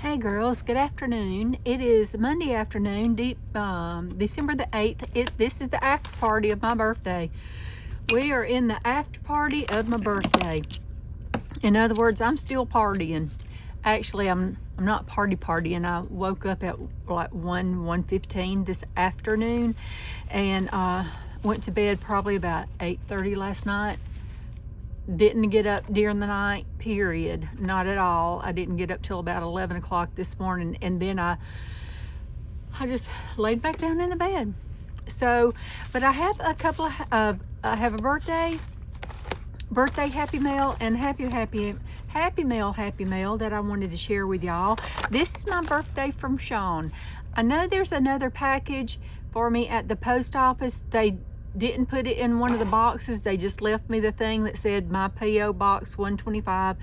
Hey girls, good afternoon. It is Monday afternoon, December the 8th. This is the after party of my birthday. We are in the after party of my birthday. In other words, I'm still partying. Actually, I'm not partying. I woke up at like 1:15 this afternoon and went to bed probably about 8:30 last night. Didn't get up during the night, period. Not at all. I didn't get up till about 11 o'clock this morning, and then I just laid back down in the bed. So, but I have a couple of, I have a birthday happy mail and happy mail that I wanted to share with y'all. This is my birthday from Sean. I know there's another package for me at the post office. They didn't put it in one of the boxes. They just left me the thing that said my P.O. Box 125.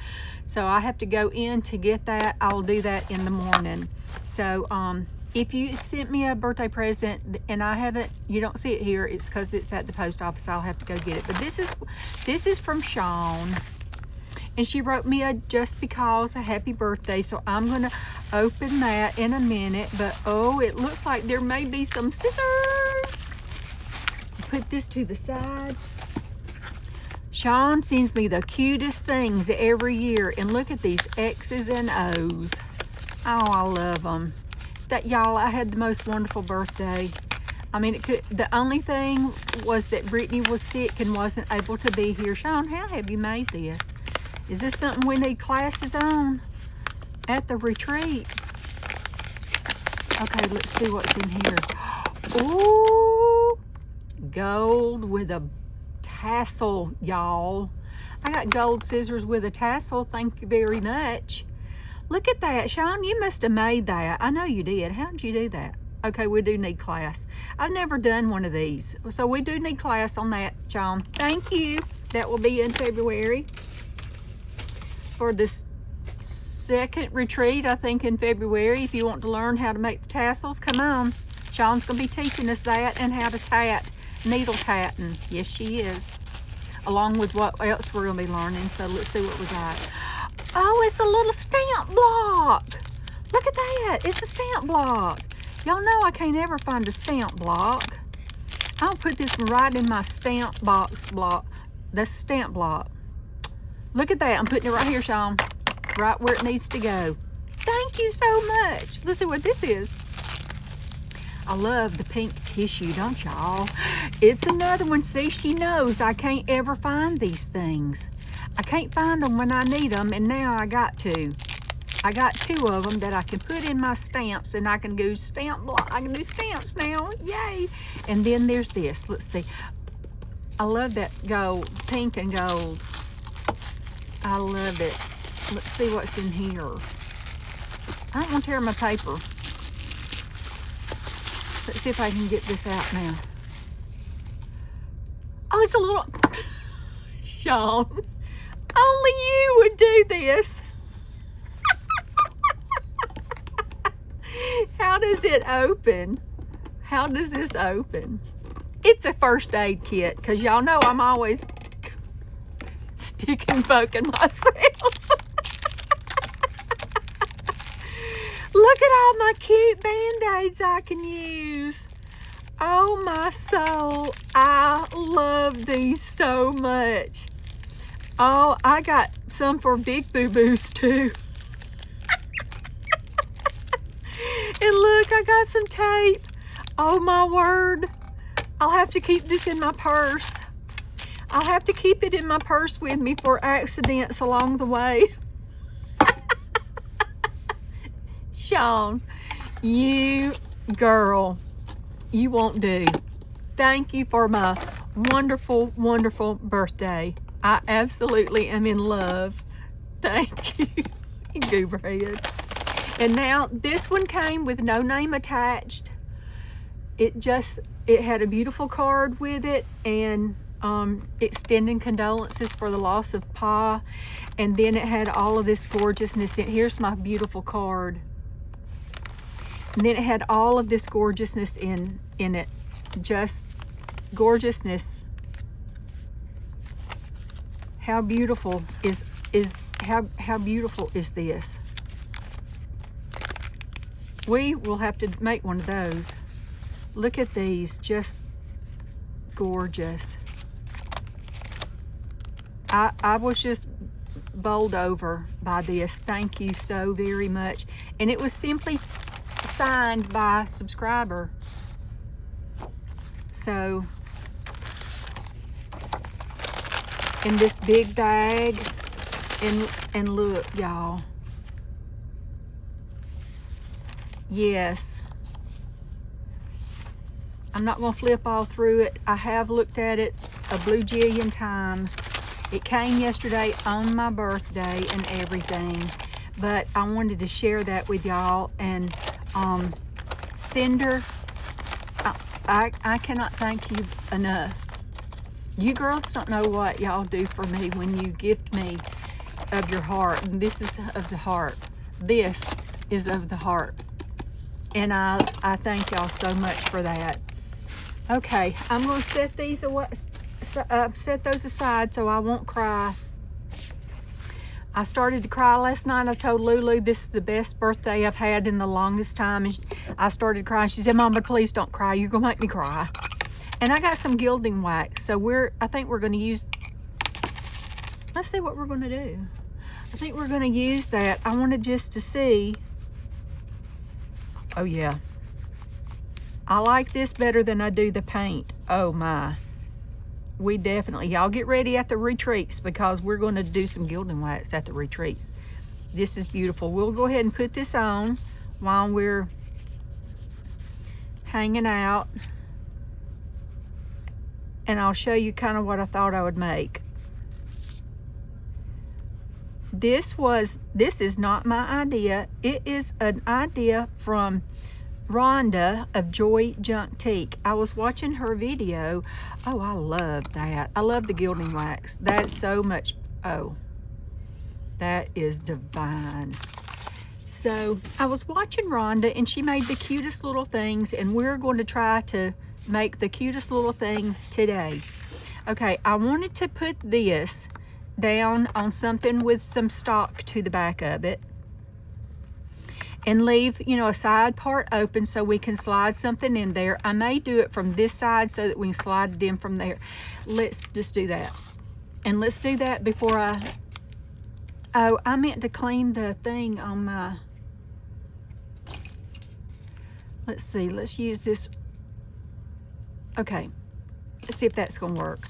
So I have to go in to get that. I'll do that in the morning. So if you sent me a birthday present and I haven't, you don't see it here, it's because it's at the post office. I'll have to go get it. But this is from Sean. And she wrote me a just because a happy birthday. So I'm going to open that in a minute. But oh, it looks like there may be some scissors. Put this to the side. Sean sends me the cutest things every year, and look at these X's and O's. Oh, I love them. That y'all, I had the most wonderful birthday. I mean, the only thing was that Brittany was sick and wasn't able to be here. Sean, how have you made this? Is this something we need classes on at the retreat? Okay, let's see what's in here. Ooh. Gold with a tassel, y'all. I got gold scissors with a tassel. Thank you very much. Look at that, Sean. You must have made that. I know you did. How did you do that? Okay, we do need class. I've never done one of these, so we do need class on that, Sean. Thank you. That will be in February for this second retreat, I think, in February. If you want to learn how to make the tassels, come on. Sean's going to be teaching us that and how to tat. Needle tatting. Yes, she is. Along with what else we're going to be learning. So let's see what we got. Oh, it's a little stamp block. Look at that. It's a stamp block. Y'all know I can't ever find a stamp block. I'll put this one right in my stamp box block. That's a stamp block. Look at that. I'm putting it right here, Sean. Right where it needs to go. Thank you so much. Let's see what this is. I love the pink tissue, don't y'all? It's another one. See, she knows I can't ever find these things. I can't find them when I need them, and now I got to. I got two of them that I can put in my stamps, and I can do stamp block. I can do stamps now. Yay! And then there's this. Let's see. I love that gold, pink and gold. I love it. Let's see what's in here. I don't want to tear my paper. Let's see if I can get this out now. Oh, it's a little... Sean, only you would do this. How does it open? How does this open? It's a first aid kit, because y'all know I'm always sticking poking myself. Look at all my cute Band-Aids I can use. Oh my soul, I love these so much. Oh, I got some for big boo-boos too. And look, I got some tape. Oh my word. I'll have to keep this in my purse. I'll have to keep it in my purse with me for accidents along the way. Sean, you girl, you won't do. Thank you for my wonderful, wonderful birthday. I absolutely am in love. Thank you, Gooberhead. And now this one came with no name attached. It had a beautiful card with it, and extending condolences for the loss of Pa. And then it had all of this gorgeousness in. Here's my beautiful card. And then it had all of this gorgeousness in it. Just gorgeousness. How beautiful is how beautiful is this? We will have to make one of those. Look at these, just gorgeous. I was just bowled over by this. Thank you so very much. And it was simply signed by a subscriber. So, in this big bag, and look, y'all. Yes. I'm not going to flip all through it. I have looked at it a blue jillion times. It came yesterday on my birthday and everything, but I wanted to share that with y'all. And Cinder, I cannot thank you enough. You girls don't know what y'all do for me when you gift me of your heart. And this is of the heart. This is of the heart. And I thank y'all so much for that. Okay, I'm going to set these away. Set those aside so I won't cry. I started to cry last night. I told Lulu this is the best birthday I've had in the longest time. And I started crying. She said, Mama, please don't cry. You're going to make me cry. And I got some gilding wax. So I think we're going to use, let's see what we're going to do. I think we're going to use that. I wanted just to see. Oh yeah. I like this better than I do the paint. Oh my. We definitely, y'all get ready at the retreats because we're going to do some gilding wax at the retreats. This is beautiful. We'll go ahead and put this on while we're hanging out. And I'll show you kind of what I thought I would make. This is not my idea. It is an idea from Rhonda of Joy Junktique. I was watching her video. Oh, I love that. I love the gilding wax. That's so much. Oh, that is divine. So I was watching Rhonda and she made the cutest little things, and we're going to try to make the cutest little thing today. Okay, I wanted to put this down on something with some stock to the back of it, and leave, you know, a side part open so we can slide something in there. I may do it from this side so that we can slide it in from there. Let's just do that. And let's do that before I meant to clean the thing on my, let's see, let's use this. Okay, let's see if that's gonna work.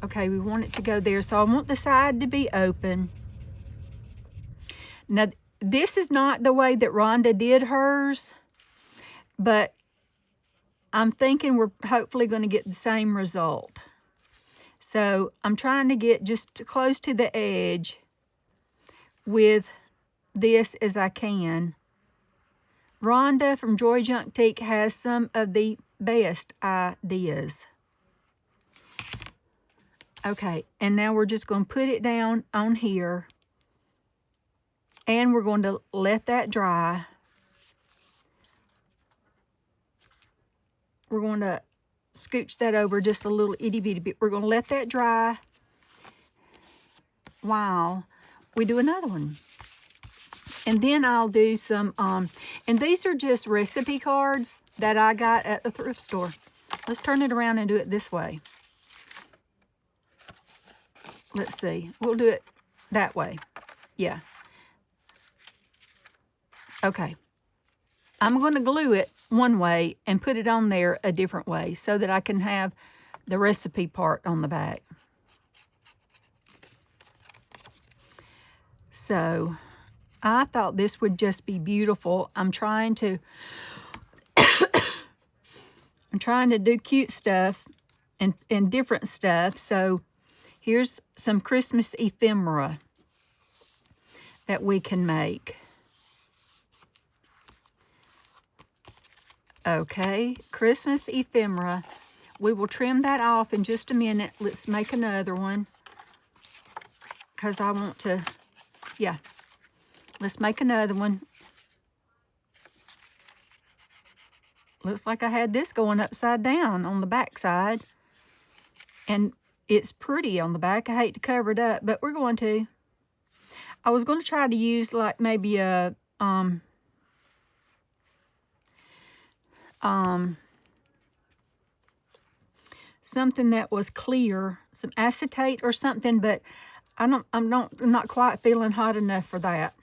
Okay, we want it to go there. So I want the side to be open. Now, this is not the way that Rhonda did hers, but I'm thinking we're hopefully going to get the same result. So I'm trying to get just close to the edge with this as I can. Rhonda from Joy Junktique has some of the best ideas. Okay, and now we're just going to put it down on here. And we're going to let that dry. We're going to scooch that over just a little itty bitty bit. We're going to let that dry while we do another one. And then I'll do some, and these are just recipe cards that I got at the thrift store. Let's turn it around and do it this way. Let's see. We'll do it that way. Yeah. Okay, I'm going to glue it one way and put it on there a different way so that I can have the recipe part on the back. So I thought this would just be beautiful. I'm trying to do cute stuff and different stuff. So here's some Christmas ephemera that we can make. Okay, Christmas ephemera. We will trim that off in just a minute. Let's make another one because I want to, yeah. Let's make another one. Looks like I had this going upside down on the back side. And it's pretty on the back. I hate to cover it up, but we're going to. I was going to try to use like maybe a, something that was clear, some acetate or something, but I'm not quite feeling hot enough for that.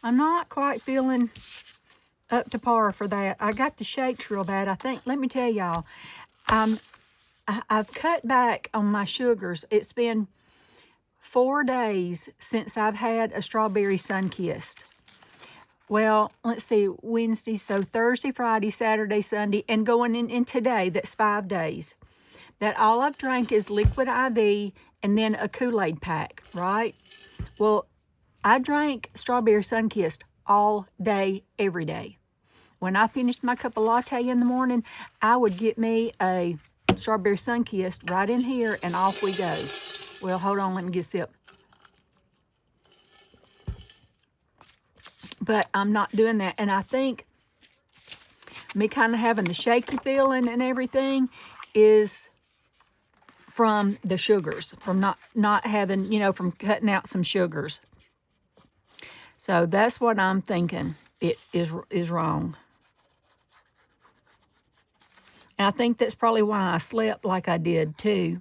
I'm not quite feeling up to par for that. I got the shakes real bad. I think, let me tell y'all, I've cut back on my sugars. It's been 4 days since I've had a strawberry sun-kissed. Well, let's see, Wednesday, so Thursday, Friday, Saturday, Sunday, and going in today, that's 5 days. That all I've drank is liquid IV and then a Kool-Aid pack, right? Well, I drank strawberry sun-kissed all day, every day. When I finished my cup of latte in the morning, I would get me a strawberry sun-kissed right in here and off we go. Well, hold on, let me get a sip. But I'm not doing that. And I think me kind of having the shaky feeling and everything is from the sugars, from not having, from cutting out some sugars. So that's what I'm thinking it is wrong. And I think that's probably why I slept like I did too.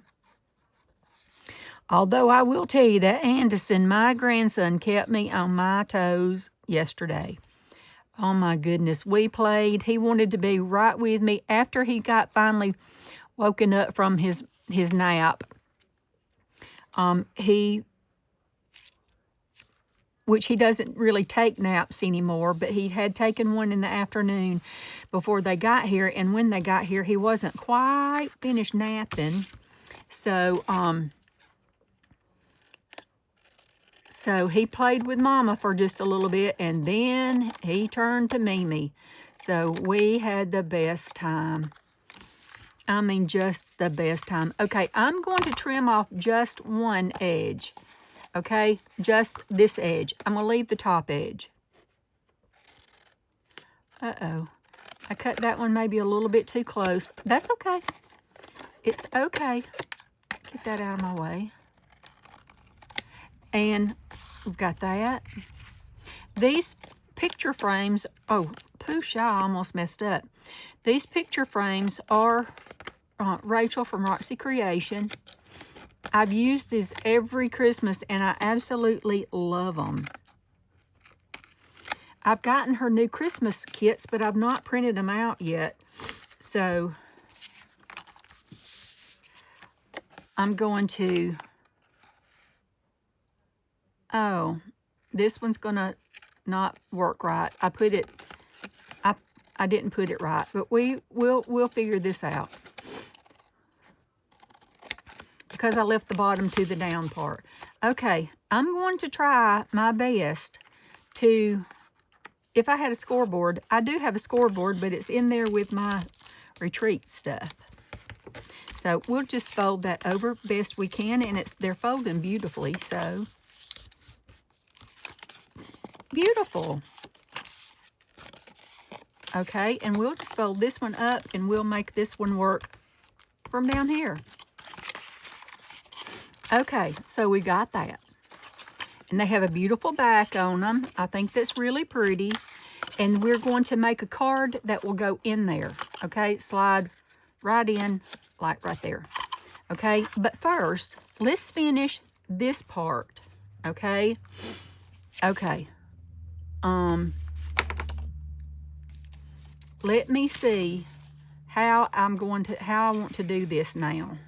Although I will tell you that Anderson, my grandson, kept me on my toes yesterday. Oh my goodness, we played. He wanted to be right with me after he got finally woken up from his nap. Which he doesn't really take naps anymore, but he had taken one in the afternoon before they got here, and when they got here, he wasn't quite finished napping. So he played with Mama for just a little bit, and then he turned to Mimi. So we had the best time. I mean, just the best time. Okay, I'm going to trim off just one edge. Okay, just this edge. I'm going to leave the top edge. Uh-oh. I cut that one maybe a little bit too close. That's okay. It's okay. Get that out of my way. And we've got that. These picture frames, oh, poosh, I almost messed up. These picture frames are Rachel from Roxy Creation. I've used these every Christmas, and I absolutely love them. I've gotten her new Christmas kits, but I've not printed them out yet. So I'm going to... Oh, this one's going to not work right. I didn't put it right, but we'll figure this out. Because I left the bottom to the down part. Okay, I'm going to try my best to, if I had a scoreboard, I do have a scoreboard, but it's in there with my retreat stuff. So we'll just fold that over best we can, and they're folding beautifully, so. Beautiful. Okay, and we'll just fold this one up, and we'll make this one work from down here. Okay, so we got that. And they have a beautiful back on them. I think that's really pretty. And we're going to make a card that will go in there. Okay, slide right in, like right there. Okay, but first, let's finish this part. Okay? Okay. Let me see how I want to do this now.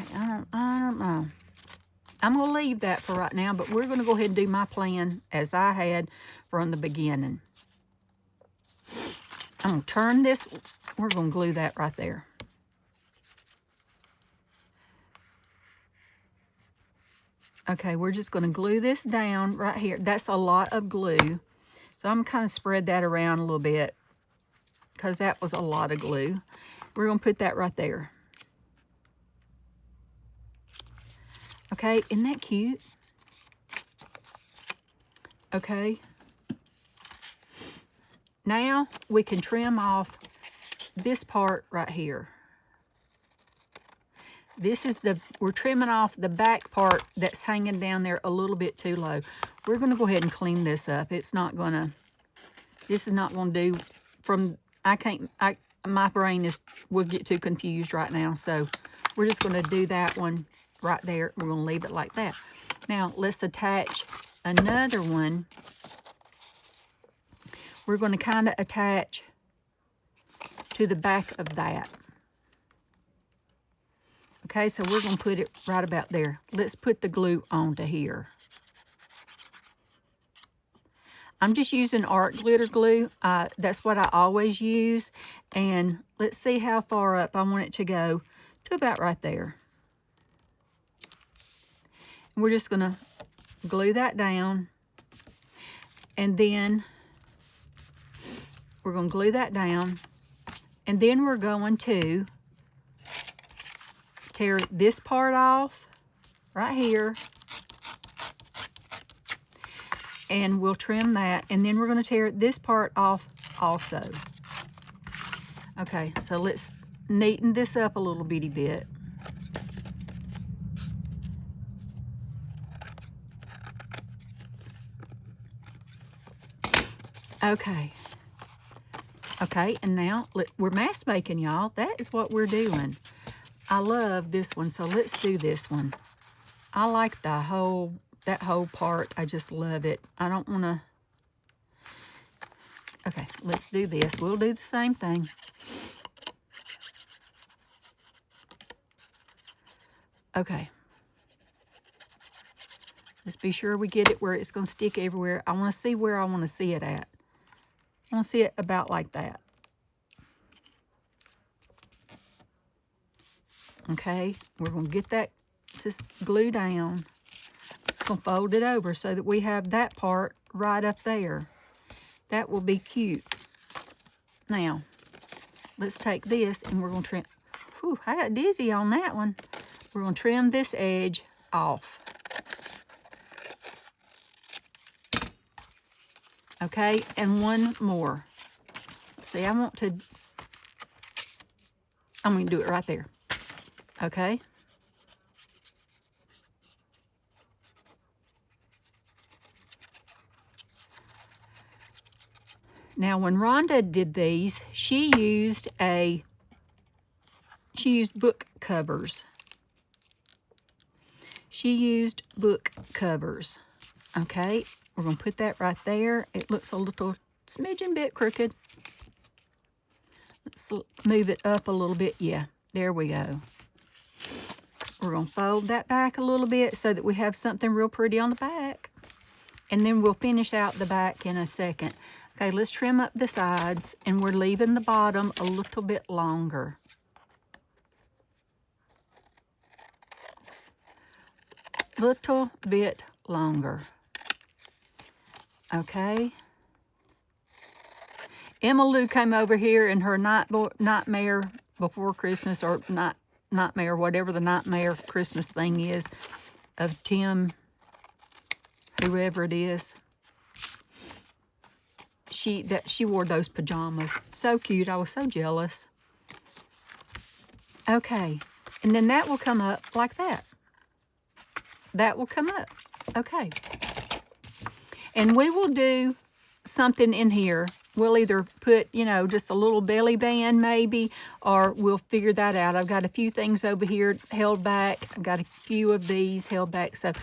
Okay, I don't know. I'm going to leave that for right now, but we're going to go ahead and do my plan as I had from the beginning. I'm going to turn this. We're going to glue that right there. Okay, we're just going to glue this down right here. That's a lot of glue. So I'm kind of spread that around a little bit because that was a lot of glue. We're going to put that right there. Okay, isn't that cute? Okay. Now we can trim off this part right here. This is we're trimming off the back part that's hanging down there a little bit too low. We're going to go ahead and clean this up. This is not going to do my brain will get too confused right now. So we're just going to do that one right there. We're going to leave it like that. Now let's attach another one. We're going to kind of attach to the back of that. Okay, so we're going to put it right about there. Let's put the glue onto here. I'm just using art glitter glue. That's what I always use. And let's see how far up I want it to go, to about right there. And we're just going to glue that down. And then we're going to glue that down. And then we're going to tear this part off right here. And we'll trim that. And then we're going to tear this part off also. Okay, so let's neaten this up a little bitty bit. Okay. Okay, and now we're mask making, y'all. That is what we're doing. I love this one, so let's do this one. I like that whole part. I just love it. I don't want to... Okay, let's do this. We'll do the same thing. Okay. Let's be sure we get it where it's going to stick everywhere. I want to see where I want to see it at. I want to see it about like that. Okay, we're going to get that just glue down. Going to fold it over so that we have that part right up there. That will be cute. Now, let's take this and we're going to trim. Whew, I got dizzy on that one. We're going to trim this edge off. Okay, and one more. See, I'm going to do it right there. Okay. Now, when Rhonda did these, she used book covers. She used book covers. Okay, we're going to put that right there. It looks a little smidgen bit crooked. Let's move it up a little bit. Yeah, there we go. We're going to fold that back a little bit so that we have something real pretty on the back. And then we'll finish out the back in a second. Okay, let's trim up the sides, and we're leaving the bottom a little bit longer. Little bit longer. Okay. Emma Lou came over here in her nightmare before Christmas, or nightmare, whatever the nightmare Christmas thing is, of Tim, whoever it is. She wore those pajamas. So cute. I was so jealous. Okay. And then that will come up like that. That will come up. Okay. And we will do something in here. We'll either put, just a little belly band maybe, or we'll figure that out. I've got a few things over here held back. I've got a few of these held back. So,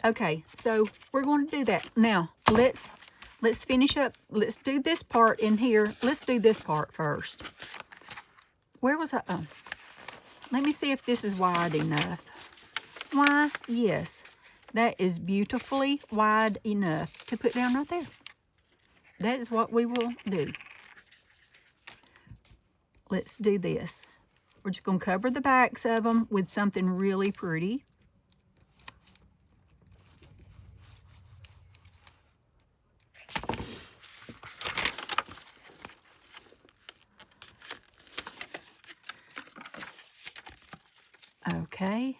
okay. So we're going to do that. Now, let's finish up. Let's do this part in here. Let's do this part first. Where was I? Oh, let me see if this is wide enough. Why, yes, that is beautifully wide enough to put down right there. That is what we will do. Let's do this. We're just going to cover the backs of them with something really pretty. Okay.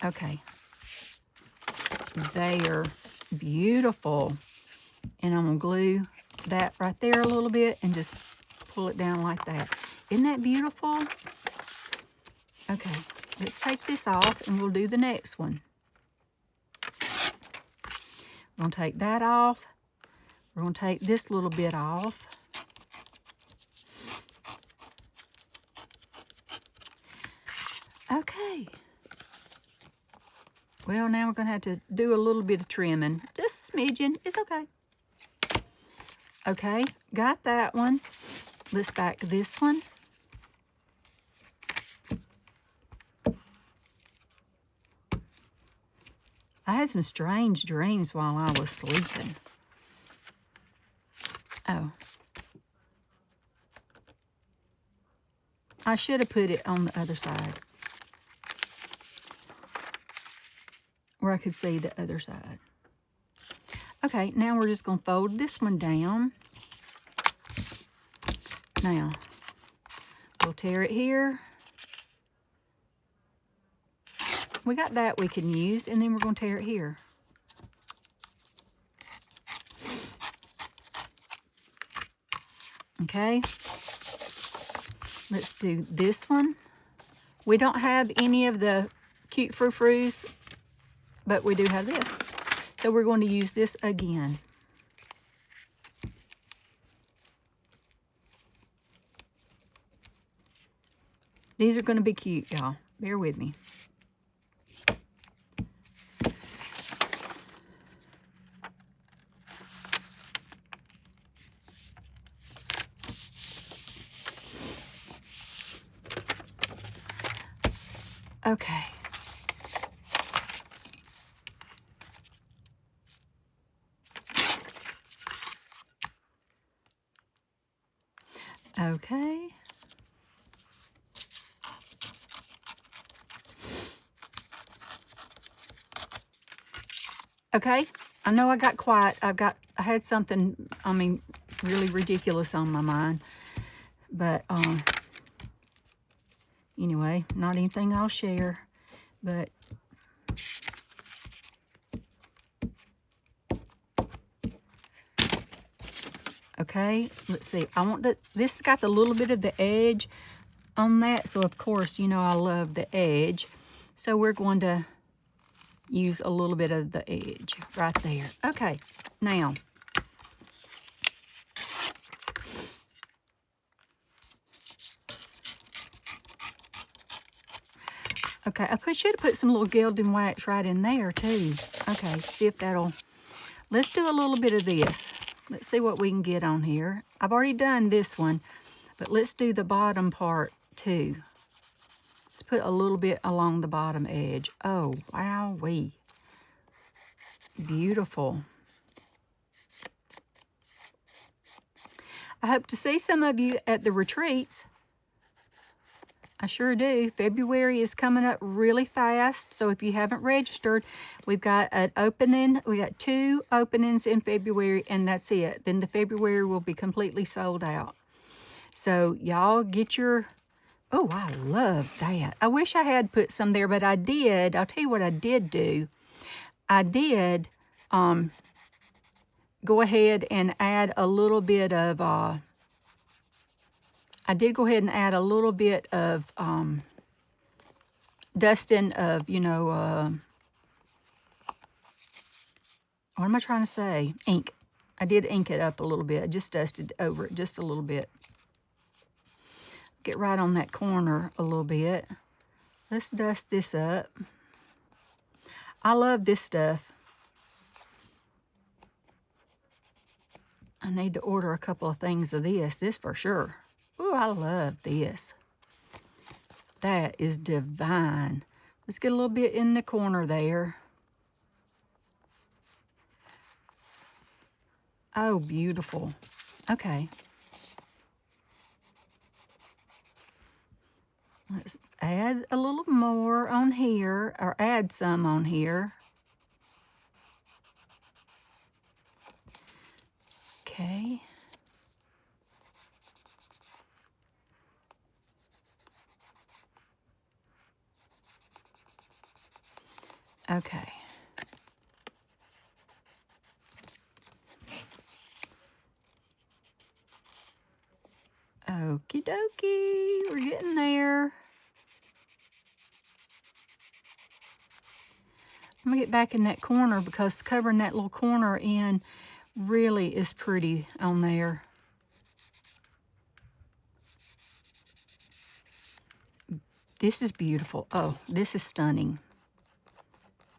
Okay. They are beautiful. And I'm going to glue that right there a little bit and just pull it down like that. Isn't that beautiful? Okay. Let's take this off and we'll do the next one. We're going to take that off. We're going to take this little bit off. Okay. Well, now we're going to have to do a little bit of trimming. Just a smidgen. It's okay. Okay, got that one. Let's back this one. I had some strange dreams while I was sleeping. Oh. I should have put it on the other side, where I could see the other side. Okay, now we're just going to fold this one down. Now, we'll tear it here. We got that we can use, and then we're going to tear it here. Okay. Let's do this one. We don't have any of the cute frou-frous, but we do have this. So we're going to use this again. These are going to be cute, y'all. Bear with me. Okay. Okay. Okay. I know I got quiet. I had something, I mean, really ridiculous on my mind. But anyway, not anything I'll share. But okay, let's see. I want this got a little bit of the edge on that, so of course, you know I love the edge. So we're going to use a little bit of the edge right there. Okay, now okay, I should have put some little gilding wax right in there too. Okay, see if that'll, let's do a little bit of this. Let's see what we can get on here. I've already done this one, but let's do the bottom part too. Let's put a little bit along the bottom edge. Oh, wowee. Beautiful. I hope to see some of you at the retreats. I sure do. February is coming up really fast, so if you haven't registered, we've got an opening. We got 2 openings in February, and that's it. Then the February will be completely sold out. So y'all get your, oh, I love that. I wish I had put some there, but I did. I'll tell you what I did do. I did go ahead and add a little bit of, I did go ahead and add a little bit of dusting of, you know, what am I trying to say? Ink. I did ink it up a little bit. I just dusted over it just a little bit. Get right on that corner a little bit. Let's dust this up. I love this stuff. I need to order a couple of things of this for sure. Ooh, I love this. That is divine. Let's get a little bit in the corner there. Oh, beautiful. Okay. Let's add a little more on here, or add some on here. Okay. Okay. Okie dokie, we're getting there. I'm gonna get back in that corner because covering that little corner in really is pretty on there. This is beautiful. Oh, this is stunning.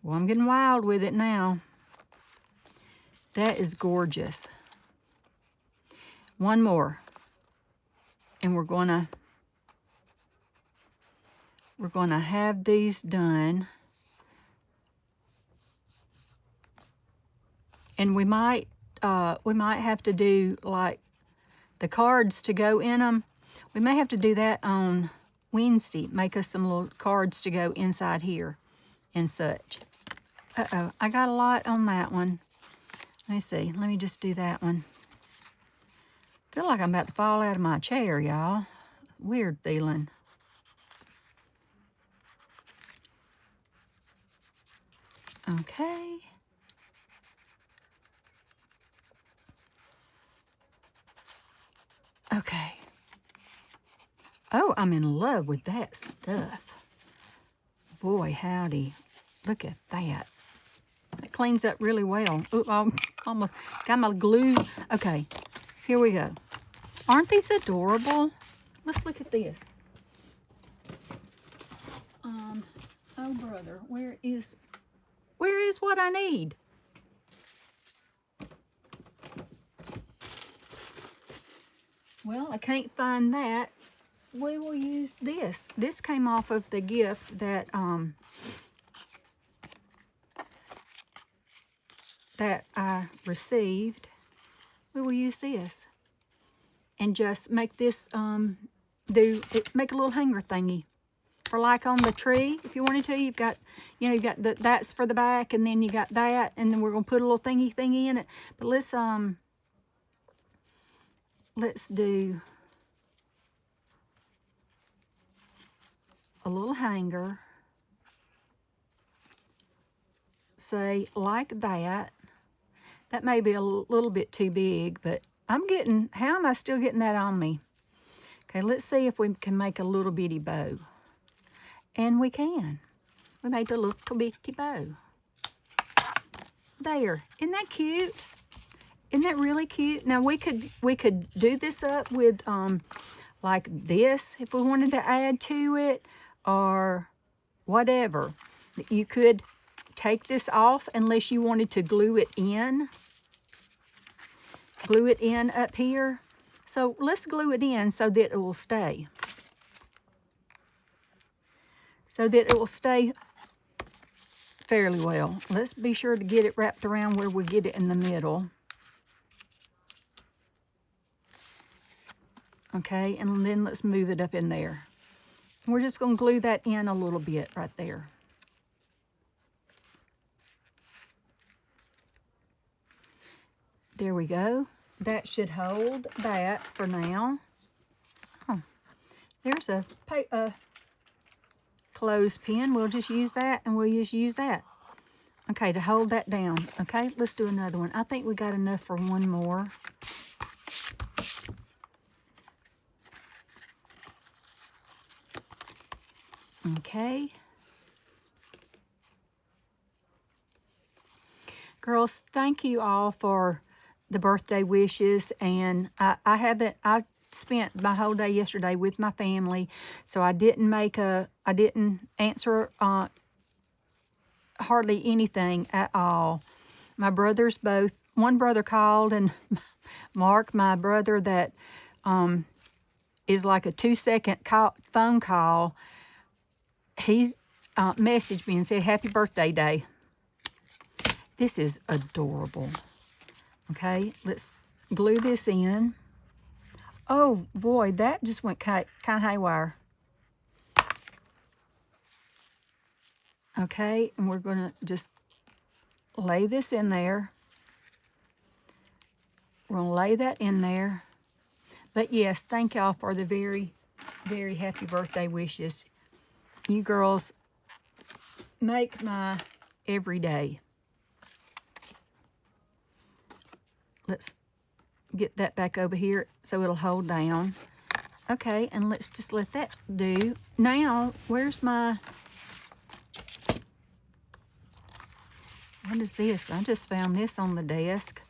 Well, I'm getting wild with it now. That is gorgeous. One more. And we're gonna have these done. And we might have to do like the cards to go in them. We may have to do that on Wednesday. Make us some little cards to go inside here and such. Uh-oh, I got a lot on that one. Let me see. Let me just do that one. Feel like I'm about to fall out of my chair, y'all. Weird feeling. Okay. Okay. Oh, I'm in love with that stuff. Boy, howdy. Look at that. That cleans up really well. Ooh, I almost got my glue. Okay, here we go. Aren't these adorable? Let's look at this. Oh brother, where is what I need? Well, I can't find that. We will use this. This came off of the gift that that I received. We will use this and just make this make a little hanger thingy for like on the tree. If you wanted to, you've got that's for the back, and then you got that, and then we're gonna put a little thingy in it. But let's do a little hanger, say like that. That may be a little bit too big, but how am I still getting that on me? Okay, let's see if we can make a little bitty bow. And we can. We made a little bitty bow. There, isn't that cute? Isn't that really cute? Now we could do this up with like this if we wanted to add to it, or whatever. You could take this off unless you wanted to glue it in. Glue it in up here. So let's glue it in so that it will stay. So that it will stay fairly well. Let's be sure to get it wrapped around where we get it in the middle. Okay, and then let's move it up in there. We're just going to glue that in a little bit right there. There we go. That should hold that for now. Oh, there's a clothespin. We'll just use that, and we'll just use that. Okay, to hold that down. Okay, let's do another one. I think we got enough for one more. Okay. Girls, thank you all for the birthday wishes, and I spent my whole day yesterday with my family, so I didn't answer hardly anything at all. My brothers one brother called, and Mark, my brother that is like a 2-second phone call, he's messaged me and said, "Happy birthday day." This is adorable. Okay, let's glue this in. Oh boy, that just went kind of haywire. Okay, and we're gonna just lay this in there. We're gonna lay that in there. But yes, thank y'all for the very, very happy birthday wishes. You girls make my every day. Let's get that back over here so it'll hold down. Okay, and let's just let that do. Now, where's my... What is this? I just found this on the desk.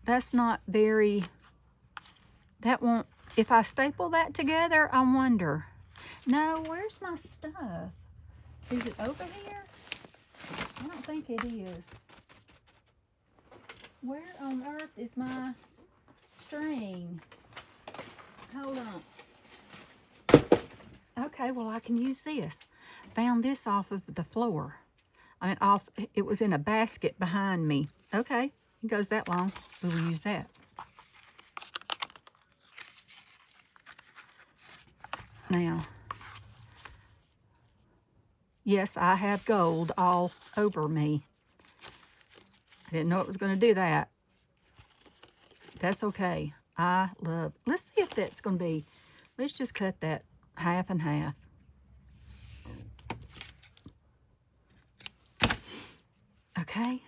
That's not very, that won't, if I staple that together, I wonder. No, where's my stuff? Is it over here? I don't think it is. Where on earth is my string? Hold on. Okay, well, I can use this. Found this off of the floor. I mean, it was in a basket behind me. Okay, it goes that long. We will use that. Now, yes, I have gold all over me. I didn't know it was going to do that. That's okay. Let's see if that's going to be, let's just cut that half and half. Okay.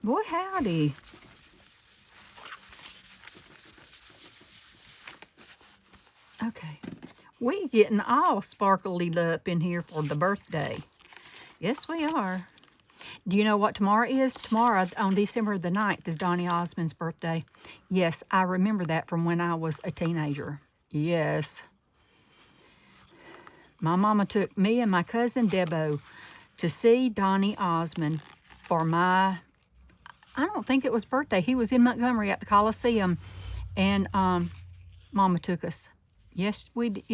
Boy, howdy. Okay. We getting all sparkled up in here for the birthday. Yes, we are. Do you know what tomorrow is? Tomorrow, on December the 9th, is Donny Osmond's birthday. Yes, I remember that from when I was a teenager. Yes. My mama took me and my cousin Debo to see Donny Osmond for my, I don't think it was birthday. He was in Montgomery at the Coliseum, and Mama took us. Yes,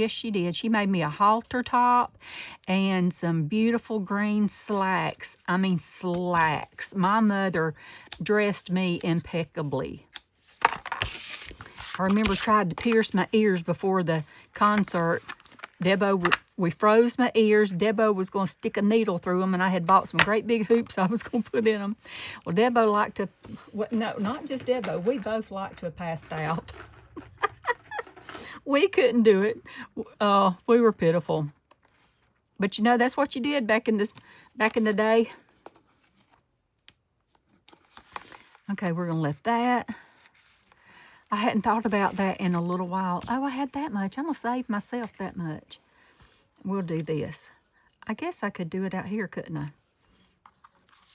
she did. She made me a halter top and some beautiful green slacks. I mean, slacks. My mother dressed me impeccably. I remember tried to pierce my ears before the concert. We froze my ears. Debo was going to stick a needle through them, and I had bought some great big hoops I was going to put in them. Well, Debo liked to, no, not just Debo. We both liked to have passed out. We couldn't do it. We were pitiful. But you know, that's what you did back in the day. Okay, we're gonna let that. I hadn't thought about that in a little while. Oh, I had that much. I'm gonna save myself that much. We'll do this. I guess I could do it out here, couldn't I?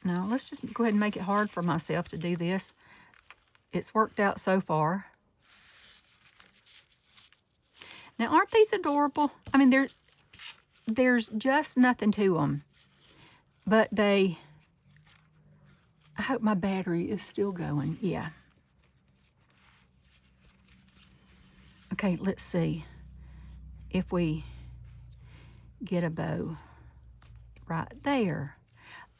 No, let's just go ahead and make it hard for myself to do this. It's worked out so far. Now, aren't these adorable? I mean, there's just nothing to them. But I hope my battery is still going. Yeah. Okay, let's see if we get a bow right there.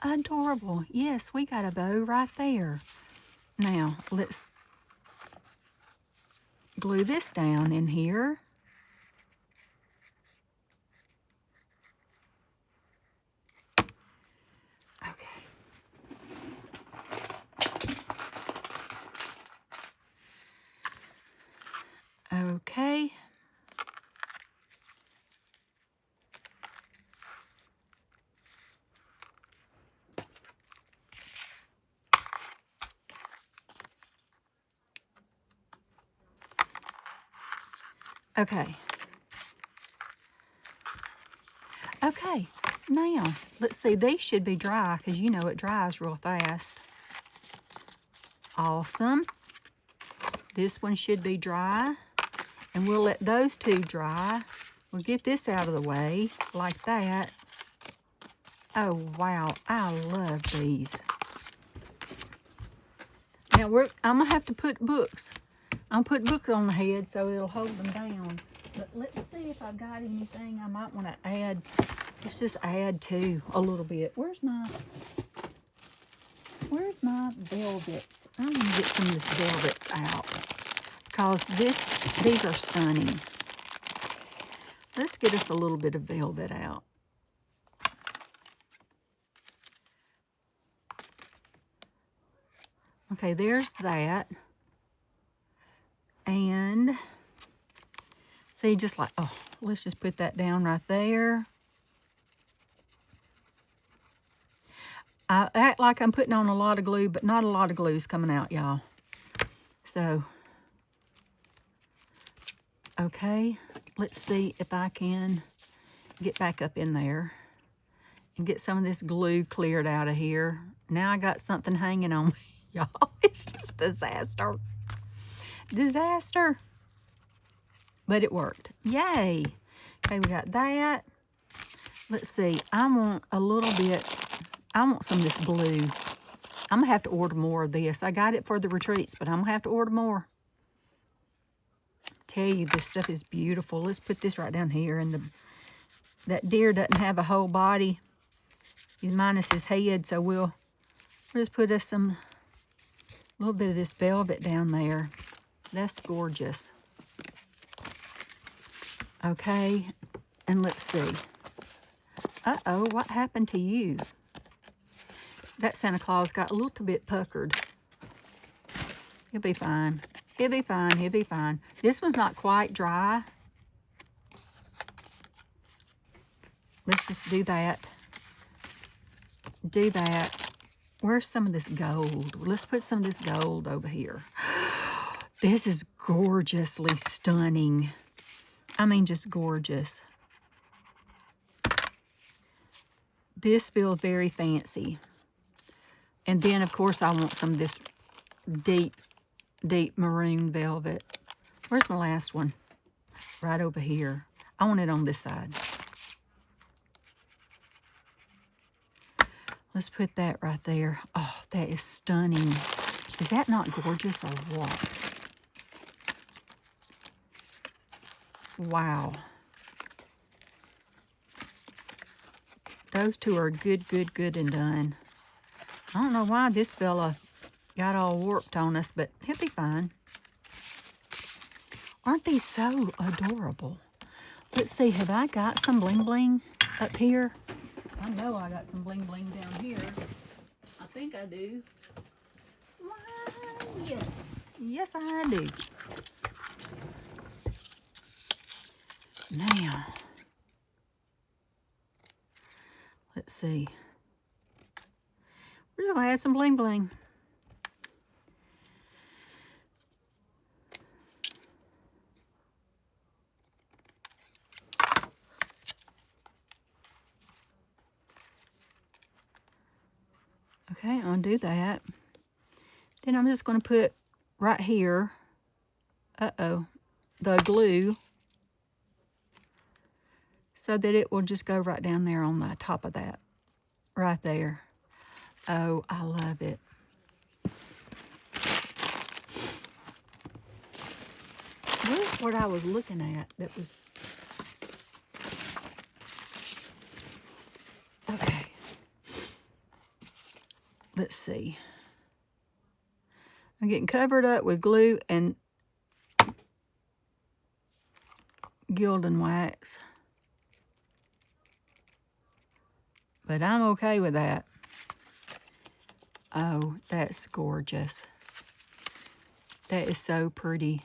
Adorable. Yes, we got a bow right there. Now, let's glue this down in here. Okay. Okay. Okay, now, let's see, these should be dry because you know it dries real fast. Awesome. This one should be dry. And we'll let those two dry. We'll get this out of the way like that. Oh, wow, I love these. Now, I'm going to have to put books. I'll put books on the head so it'll hold them down. But let's see if I've got anything I might want to add. Let's just add to a little bit. Where's my velvets? I'm going to get some of this velvets out because these are stunning. Let's get us a little bit of velvet out. Okay, there's that. And see, just like, oh, let's just put that down right there. I act like I'm putting on a lot of glue, but not a lot of glue is coming out, y'all. So, okay, let's see if I can get back up in there and get some of this glue cleared out of here. Now I got something hanging on me, y'all. It's just disaster. Disaster. But it worked. Yay. Okay, we got that. Let's see. I want a little bit. I want some of this blue. I'm going to have to order more of this. I got it for the retreats, but I'm going to have to order more. Tell you, this stuff is beautiful. Let's put this right down here. And that deer doesn't have a whole body. He's minus his head, so we'll just put us a little bit of this velvet down there. That's gorgeous. Okay, and let's see. Uh-oh, what happened to you? That Santa Claus got a little bit puckered. He'll be fine. He'll be fine. He'll be fine. This one's not quite dry. Let's just do that. Do that. Where's some of this gold? Let's put some of this gold over here. This is gorgeously stunning. I mean, just gorgeous. This feels very fancy. And then, of course, I want some of this deep, deep maroon velvet. Where's my last one? Right over here. I want it on this side. Let's put that right there. Oh, that is stunning. Is that not gorgeous or what? Wow. Those two are good, good, good and done. I don't know why this fella got all warped on us, but he'll be fine. Aren't these so adorable? Let's see, have I got some bling bling up here? I know I got some bling bling down here. I think I do. Why, yes. Yes, I do. Now, let's see. We're just going to add some bling bling. Okay, I'll do that. Then I'm just going to put right here, the glue, so that it will just go right down there on the top of that, right there. Oh, I love it. Where's what I was looking at that was... Okay. Let's see. I'm getting covered up with glue and gilding wax. But I'm okay with that. Oh, that's gorgeous. That is so pretty.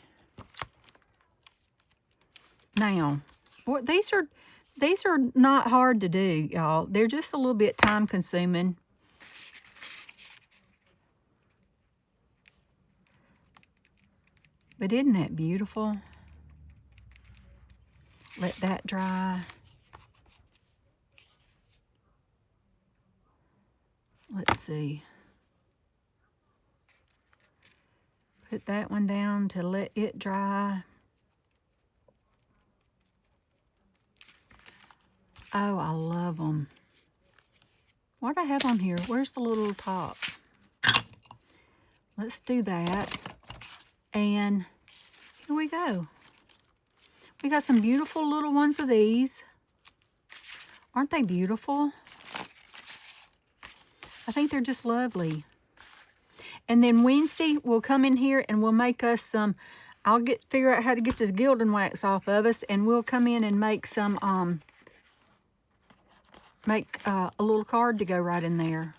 Now, what these are not hard to do, y'all. They're just a little bit time consuming. But isn't that beautiful? Let that dry. Let's see. Put that one down to let it dry. Oh, I love them. What do I have on here? Where's the little top? Let's do that. And here we go. We got some beautiful little ones of these. Aren't they beautiful? I think they're just lovely. And then Wednesday, we'll come in here and we'll make us some, I'll figure out how to get this gilding wax off of us, and we'll come in and make some, a little card to go right in there.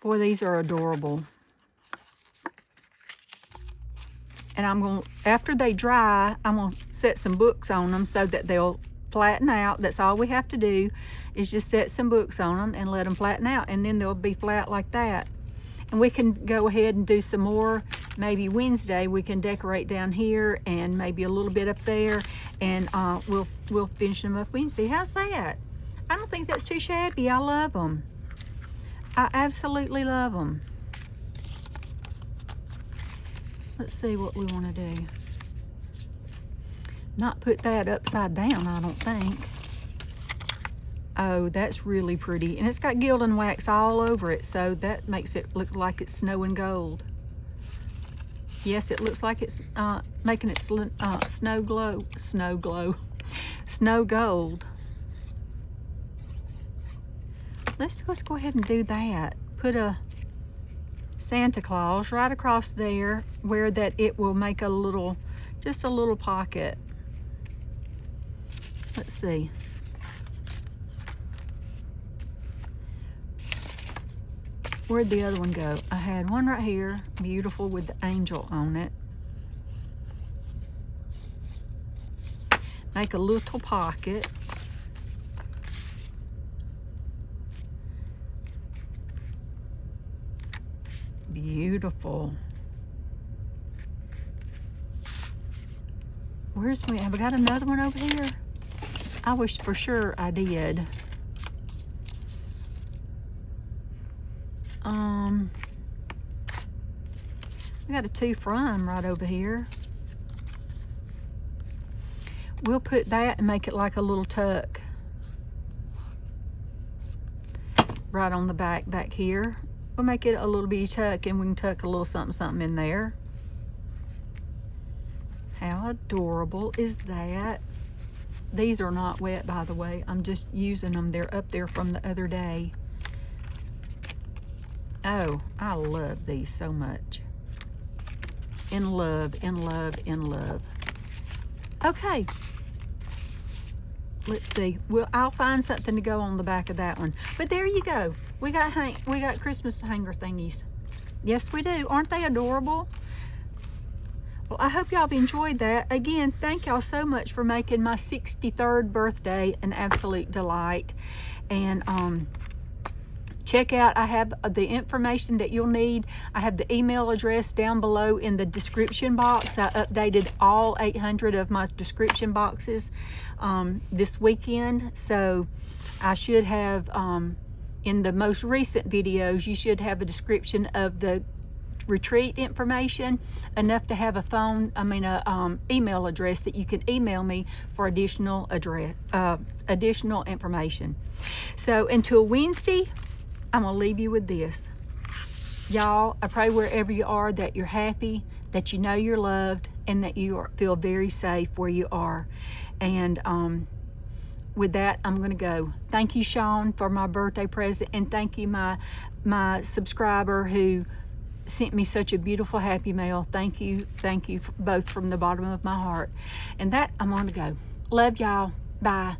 Boy, these are adorable. And I'm going to, after they dry, I'm going to set some books on them so that they'll flatten out. That's all we have to do is just set some books on them and let them flatten out. And then they'll be flat like that. And we can go ahead and do some more. Maybe Wednesday we can decorate down here and maybe a little bit up there, and we'll finish them up Wednesday. How's that? I don't think that's too shabby. I love them. I absolutely love them. Let's see what we want to do. Not put that upside down, I don't think. Oh, that's really pretty. And it's got gilding wax all over it, so that makes it look like it's snow and gold. Yes, it looks like it's making it snow gold. Let's go ahead and do that. Put a Santa Claus right across there where that it will make a little, just a little pocket. Let's see. Where'd the other one go? I had one right here, beautiful with the angel on it. Make a little pocket. Beautiful. Where's my, have I got another one over here? I wish for sure I did. I got a to from right over here. We'll put that and make it like a little tuck. Right on the back here. We'll make it a little bitty tuck, and we can tuck a little something in there. How adorable is that? These are not wet, by the way. I'm just using them. They're up there from the other day. Oh, I love these so much. In love, in love, in love. Okay. Let's see. Well, I'll find something to go on the back of that one. But there you go. We got Christmas hanger thingies. Yes, we do. Aren't they adorable? Well, I hope y'all have enjoyed that. Again, thank y'all so much for making my 63rd birthday an absolute delight. And check out, I have the information that you'll need. I have the email address down below in the description box. I updated all 800 of my description boxes this weekend. So I should have, in the most recent videos, you should have a description of the retreat information, enough to have a email address that you can email me for additional information. So until Wednesday, I'm gonna leave you with this. Y'all, I pray wherever you are that you're happy, that you know you're loved, and that you feel very safe where you are. And with that, I'm gonna go. Thank you, Sean, for my birthday present, and thank you, my subscriber who sent me such a beautiful happy mail. Thank you both from the bottom of my heart. And that, I'm gonna go. Love y'all. Bye.